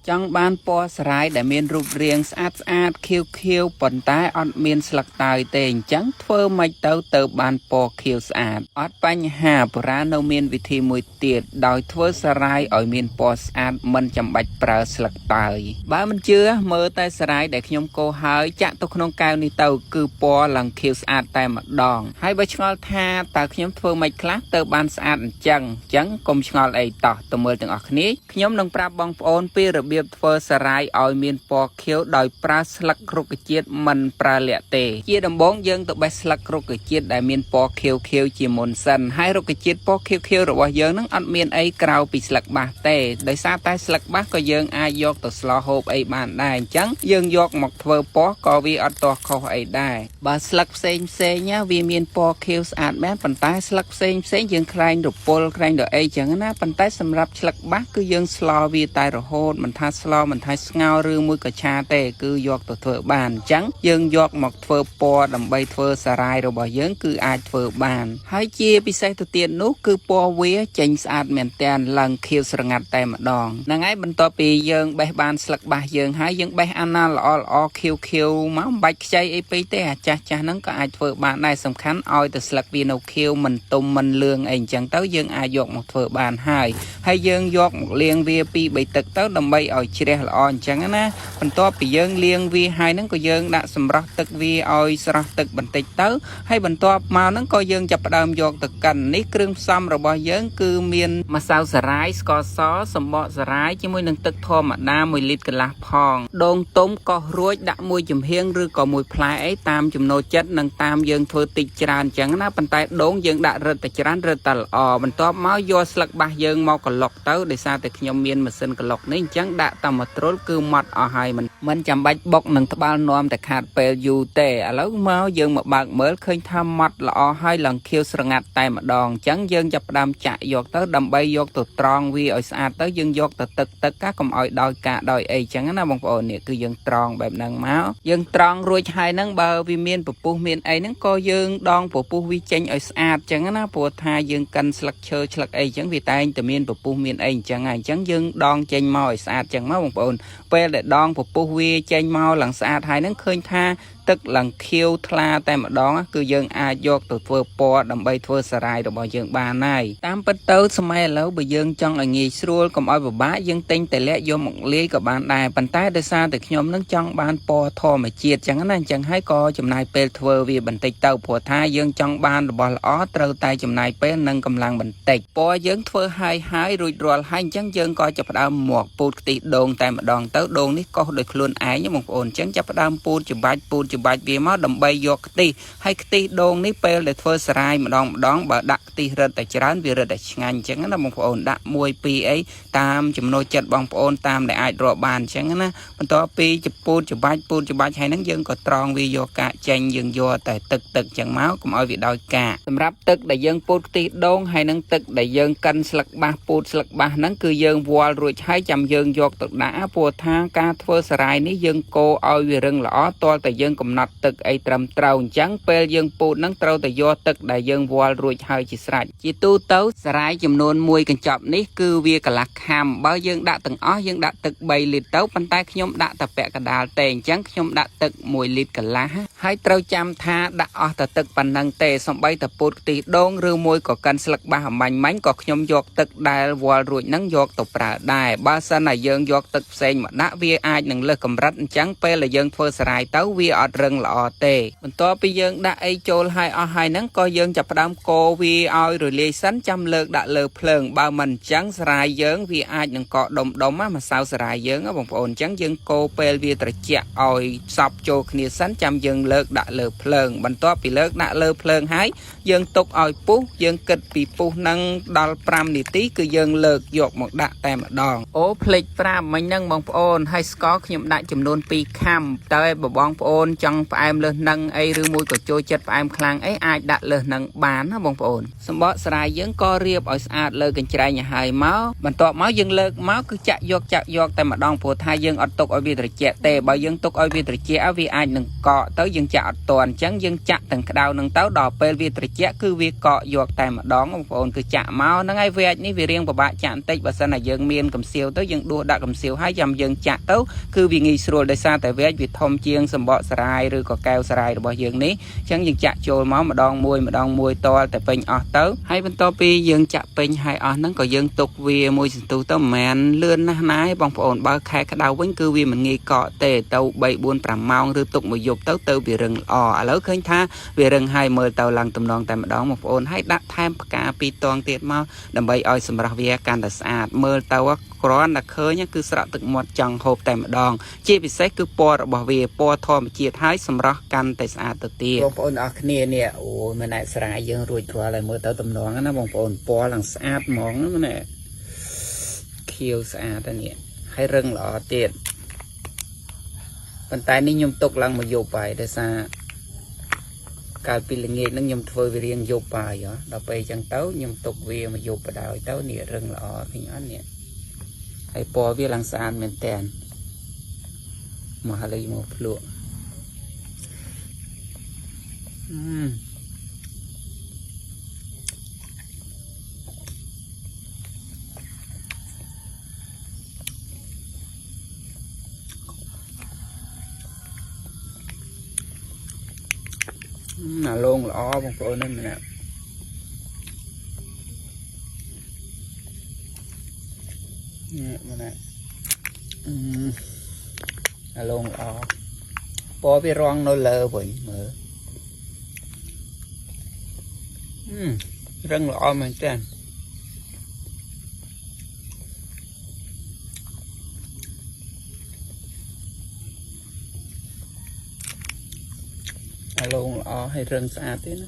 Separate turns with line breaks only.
ចង់បានពណ៌ស្រាយដែលមានរូបរាងស្អាតខៀវប៉ុន្តែអត់មានស្លឹកតើយទេអញ្ចឹងធ្វើមិនទៅបានពណ៌ខៀវស្អាតអត់បញ្ហាបុរាណនៅមានវិធីមួយទៀតដោយធ្វើសារ៉ាយឲ្យមានពណ៌ស្អាតមិនចាំបាច់ប្រើស្លឹកតើយបើមិនជឿមើលតែសារ៉ាយដែលខ្ញុំកូរហើយចាក់ទៅក្នុងកែវនេះទៅគឺពណ៌ឡើងខៀវស្អាតតែម្ដងហើយបើឆ្ងល់ថាតើខ្ញុំធ្វើមិនខ្លះទៅបានស្អាតអញ្ចឹងកុំឆ្ងល់អីតោះទៅមើលទាំងអស់គ្នាខ្ញុំនឹងប្រាប់បងប្អូនពីរបៀបធ្វើសារ៉ាយឲ្យមានពណ៌ខៀវដោយប្រើស្លឹករុក្ខជាតិមិនប្រើលក្ខទេជាដំបូងយើងទៅបេះស្លឹករុក្ខជាតិដែលមានពណ៌ខៀវជាមុនសិនហើយរុក្ខជាតិពណ៌ខៀវរបស់យើងនឹងអត់មានអីក្រៅពីស្លឹកបាសទេដោយសារតែស្លឹកបាសក៏យើងអាចយកទៅស្លហូបអីបានដែរអញ្ចឹងយើងយកមកធ្វើពណ៌ក៏វាអត់ទាស់ខុសអីដែរបើស្លឹកផ្សេងវាមានពណ៌ខៀវស្អាតមែនប៉ុន្តែស្លឹកផ្សេងយើងខ្លែងរពុលខ្លែងរអីចឹងណាប៉ុន្តែសម្រាប់ស្លឹកបាសគឺយើងស្លវាតែរហូតមិនថាស្លមិនថាស្ងោរឬមួយកឆាទេគឺយកទៅធ្វើបានអញ្ចឹងយើងយកមកធ្វើពណ៌ដើម្បីធ្វើសារ៉ាយរបស់យើងគឺអាចធ្វើបានហើយជាពិសេសទៅទៀតនោះគឺពណ៌វាចេញស្អាតមែនទែនឡើងខៀវស្រងាត់តែម្ដងហ្នឹងហើយបន្ទាប់ពីយើងបេះបានស្លឹកបាសយើងហើយយើងបេះអាណាល្អខៀវមកមិនបាច់ខ្ចីអីពេកទេអាចាស់ហ្នឹងក៏អាចធ្វើបានដែរសំខាន់ឲ្យតែស្លឹកវានៅខៀវមិនទុំមិនលឿងអីអញ្ចឹងទៅយើងអាចយកមកធ្វើបានហើយយើងយកមកលាងវា2 3ទឹកទៅដើម្បីឲ្យជ្រះល្អអញ្ចឹងណាបន្ទាប់ពីយើងលាងវាហើយហ្នឹងក៏យើងដាក់សម្រស់ទឹកវាឲ្យស្រស់ទឹកបន្តិចទៅហើយបន្ទាប់មកហ្នឹងក៏យើងចាប់ផ្ដើមយកទៅកិននេះគ្រឿងផ្សំរបស់យើងគឺមានម្សៅសារ៉ាយស្ករសសំបកសារ៉ាយជាមួយនឹងទឹកធម្មតា1 លីត្រកន្លះផងដូងទុំកោសរួចដាក់1 ចំហៀងឬក៏1 ផ្លែអីតាមចំណូលចិត្តនិងតាមយើងធ្វើតិចច្រើនអញ្ចឹងណាប៉ុន្តែដូងយើងដាក់រឹតតែច្រើនរឹតតែល្អបន្ទាប់មកយកស្លឹកបាសយើងមកកឡុកទៅដោយសារតែខ្ញុំមានម៉ាស៊ីនកឡុកនេះអញ្ចឹងដាក់តាមមួយទ្រុលគឺម៉ត់អស់ហើយមិនចាំបាច់បុកនឹងត្បាល់នាំតែខាតពេលយូរទេឥឡូវមកយើងមកបើកមើលឃើញថាម៉ត់ល្អហើយឡើងខៀវស្រងាត់តែម្ដងអញ្ចឹងយើងចាប់ផ្ដើមចាក់យកទៅដើម្បីយកទៅត្រងវាឲ្យស្អាតទៅយើងយកទៅទឹកកុំឲ្យដោយកាកដោយអីអញ្ចឹងណាបងប្អូននេះគឺយើងត្រងបែបហ្នឹងមកយើងត្រងរួចហើយហ្នឹងបើវាមានពពុះមានអីហ្នឹងក៏យើងដងពពុះវាចេញឲ្យស្អាតអញ្ចឹងណាព្រោះថាយើងកិនស្លឹកឈើស្លឹកអីអញ្ចឹងវាតែងតែមានពពុះមានអីអញ្ចឹងហើយអញ្ចឹងយើងដងចេញមកឲ្យស្អាតអញ្ចឹងមកបងប្អូនពេលដែលដងពពុះវាចេញមកឡើងស្អាតហើយហ្នឹងឃើញថាទឹកឡើងខៀវថ្លាតែម្ដងគឺយើងអាចយកទៅធ្វើពណ៌ដើម្បីធ្វើសារ៉ាយរបស់យើងបានហើយតាមពិតទៅសម័យឥឡូវបើយើងចង់ឲ្យងាយស្រួលកុំឲ្យពិបាកយើងទិញតែលាក់យកមកលាយក៏បានដែរប៉ុន្តែដោយសារតែខ្ញុំនឹងចង់បានពណ៌ធម្មជាតិចឹងណាអញ្ចឹងហើយក៏ចំណាយពេលធ្វើវាបន្តិចទៅព្រោះថាយើងចង់បានរបស់ល្អត្រូវតែចំណាយពេលនិងកម្លាំងបន្តិចពណ៌យើងធ្វើហើយរួចរាល់ហើយអញ្ចឹងយើងក៏ចាប់ផ្ដើមមកពូតខ្ទិះដូងតែម្ដងទៅដូងនេះកោសដោយខ្លួនឯងបងប្អូនអញ្ចឹងចាប់ផ្ដើមពូតច្បាច់វាមកដើម្បីយកខ្ទិះហើយខ្ទិះដូងនេះពេលដែលធ្វើសារ៉ាយម្ដងបើដាក់ខ្ទិះរឹតតែច្រើនវារឹតតែឆ្ងាញ់អញ្ចឹងណាបងប្អូនដាក់1 2អីតាមចំណូលចិត្តបងប្អូនតាមដែលអាចរកបានអញ្ចឹងណាបន្ទាប់ពីពូតច្បាច់ហើយហ្នឹងយើងក៏ត្រងវាយកកាកចេញយើងយកតែទឹកអញ្ចឹងមកកុំឲ្យវាដោយកាកសម្រាប់ទឹកដែលយើងពូតខ្ទិះដូងហើយនឹងទឹកដែលយើងកិនស្លឹកបាសពូតស្លឹកបាសហ្នឹងគឺយើងវាល់រួចហើយចាំយើងយកទៅដាក់ព្រោះថាការធ្វើសារ៉ាយនេះយើងកូរឲ្យវារឹងល្អទាល់តែយើងកំណត់ទឹកអីត្រឹមត្រូវអញ្ចឹងពេលយើងពូតនឹងត្រូវតែយកទឹកដែលយើងវាល់រួចហើយជាស្រេចជាទូទៅសារ៉ាយចំនួន1កញ្ចប់នេះគឺវាកន្លះខាំបើយើងដាក់ទាំងអស់យើងដាក់ទឹក3 លីត្រទៅប៉ុន្តែខ្ញុំដាក់តែពាក់កណ្ដាលទេអញ្ចឹងខ្ញុំដាក់ទឹក1 លីត្រកន្លះហើយត្រូវចាំថាដាក់អស់តែទឹកប៉ុណ្ណឹងទេសូម្បីតែពូតខ្ទិះដូងឬមួយក៏កិនស្លឹកបាសអំបាញ់មាញ់ក៏ខ្ញុំយកទឹកដែលវាល់រួចហ្នឹងយកទៅប្រើដែរបើសិនណាយើងយកទឹកផ្សេងមកដាក់វាអាចនឹងលើសកម្រិតអញ្ចឹងពេលដែលយើងធ្វើសារ៉ាយទៅវាអត់រឹងល្អទេបន្ទាប់ពីយើងដាក់អីចូលហើយអស់ហើយហ្នឹងក៏យើងចាប់ផ្ដើមកូរវាឲ្យរលាយសិនចាំលើកដាក់លើភ្លើងបើមិនអញ្ចឹងសារ៉ាយយើងវាអាចនឹងកកដុំម្សៅសារ៉ាយយើងបងប្អូនអញ្ចឹងយើងកូរពេលវាត្រជាក់ឲ្យផ្សព្វចូលគ្នាសិនចាំយើងលើកដាក់លើភ្លើងបន្ទាប់ពីលើកដាក់លើភ្លើងហើយយើងទុកឲ្យពុះយើងគិតពីពុះហ្នឹងដល់5 នាទីគឺយើងលើកយកមកដាក់តែម្ដងភ្លេចប្រាប់មិញហ្នឹងបងប្អូនហើយស្ករខ្ញុំដាក់ចំនួន2ខាំតើបងប្អូន trong phải em lên nâng ấy rư mùi của trôi chất phải em khlang ấy ai đặt lên nâng bán á bông ổn xong bó sài dưỡng co riệp ở sát lơ gần trái nhà hai máu mình tọa máu dương lơ máu cứ chạy giọt tại mặt đong phù thai dương ở tục ở việt trẻ tê bao dương tục ở việt trẻ vì ai nâng cọ tới dương chạ toàn trắng dương chạ từng đào nâng táo đỏ pe việt trẻ cứ việc cọ giọt tại mặt đón bông ổn cứ chạ máu nó ngay về ní vì riêng của bạn chạm tích và sau này dương miên cầm siêu tới dương đua đã cầm siêu hai dầm dương chạ tới cứ vì nghi sửa để xa tại về việt thông chiêng sầm bọ sài rồi có keo sài bao dương ní chẳng dương chạ trôi máu mà đong môi to tại pin ở tới hay bên to pi dương chạ pin hay ở nó có dương tục vì môi tu tao mèn lươn nái bông ổn bao khai cái đầu vẫn cứ vì mình nghi cọ tề tàu bảy buôn pram mau rư tục một dục tới từ vì rừng lỡ khơi tha vì rừng hai mười tàu lăng tầm đòn tại mà đó một ổn hay đặt thêm cả pi toàn tiệt mau đầm bay oi sầm rạc về can sạch mưa tàu có là khơi nhá cứ sạ tự một chẳng hộp tại mà đòn chỉ bị xét cứ po bỏ về po thò mà chia thái sầm rạc can tại sạch tự tiệt bông ổn ở kia nè ôi mình lại sài dương rồi qua lại mưa tàu tầm đòn nó bông ổn po lằng sạch món nó nè khiêu sạch đây nè hay rừng lọ tiệt bàn tay ní nhung tục lăng mà dục bài để xa cả pi là nghề nó nhung thôi về riêng dục bài đó đọc bài chẳng tấu nhung tục về mà dục vào đào tấu nè rừng lọ cái nhỏ nè hay po với lăng sàn men tèn mà lấy một lụa là luôn lọ một cô nên nè nè là luôn lọ po với rong nó lơ vậy mở răng lọ mà trên luôn lọ hay rừng xa tí nữa